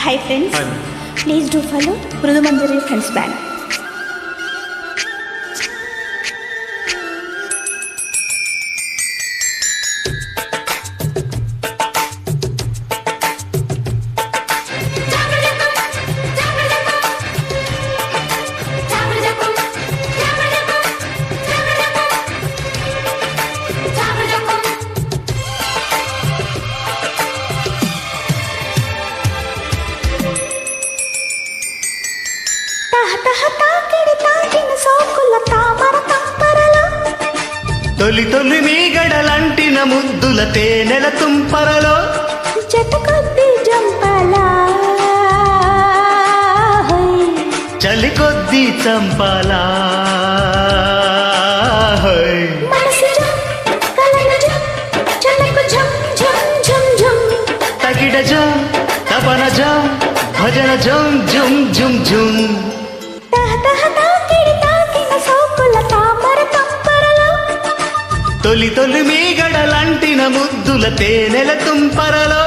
Hi friends, please do follow Mrudu Manjari Friends Band. తొలి తొలి మీగడలంటిన ముద్దుల తేనెల తుంపరలో జతకొద్ది జంపాలా చలి కొద్ది చంపాలా తగిడ జం తపన జం భజన జం జుం జుం జుం తొలి తొలి మీగడలంటిన ముద్దుల తేనెల తుంపరలో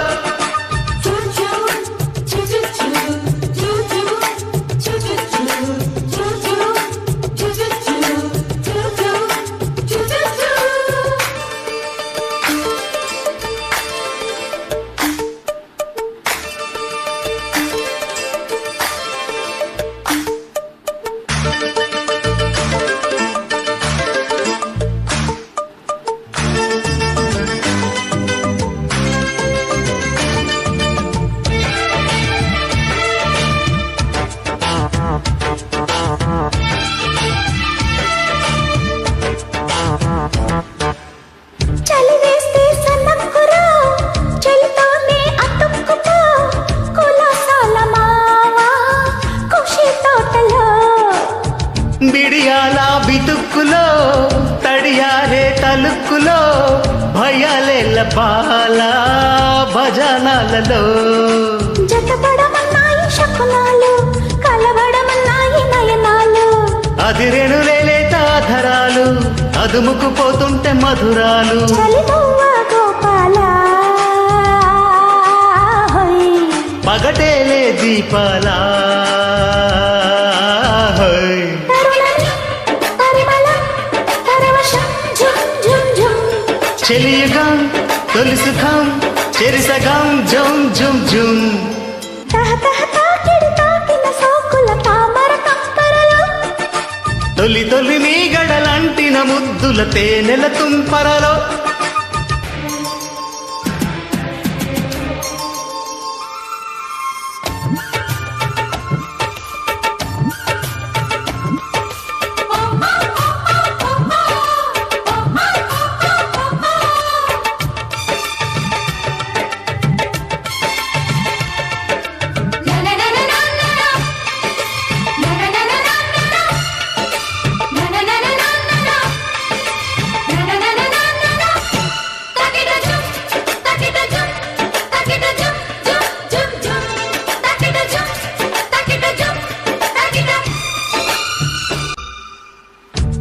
బిడియాల బితుక్కులో తడియారే తలుక్కులో భయాలేల బాల భజనాలలో జతపడమన్నాయి శకునాలు కలవడమన్నాయి నయనాలు అదిరెనులేలే తాధరాలు అదుముకు పోతుంటే మధురాలు గోపాల పగటేలే దీపాలా చెలియగం తొలిసుఖం చెరిసగం జం జుం జుం తొలి తొలి మీగడలంటిన ముద్దుల తేనెల తుంపరలో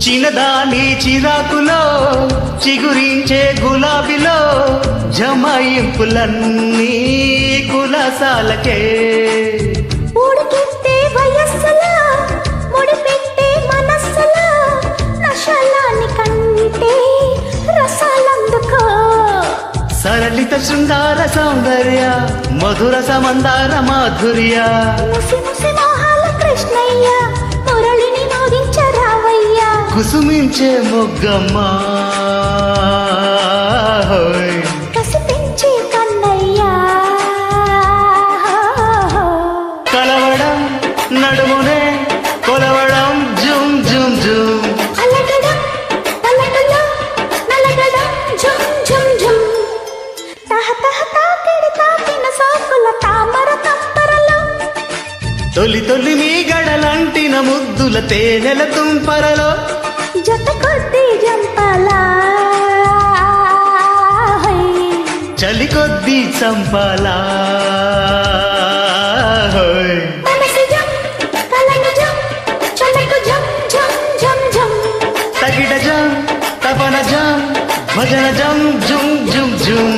చిన్నదాని చిరాకులో చిగురించే గులాబీలో జమాయింపులన్నీ కులాసాలకే ఉడికితే వయస్సులో ముడిపెట్టే మనస్సులో నశలాని కంటే రసాలందుకో సరళిత శృంగార సౌందర్య మధుర సమందార మాధుర్య ముసి ముసి మోహాల కృష్ణయ్య మురళిని మోగించరావయ్య కుసుమించే మొగ్గమ్మా కసిపించే కన్నయ్య కలవడం నడుమునే కొలవడం జుం జుం జుం అలగడం పలకలో నలగడం జుం జుం జుం తహ తహ తాకిడి తాకిన సోకుల తామర తంపరలో తొలి తొలి మీగడలంటిన ముద్దుల తేనెల తుంపరలో జత కొద్ది జంపాలా చలి కొద్ది చంపాలా తగిడ జం తపన జం భజన జం జుం జుం జుం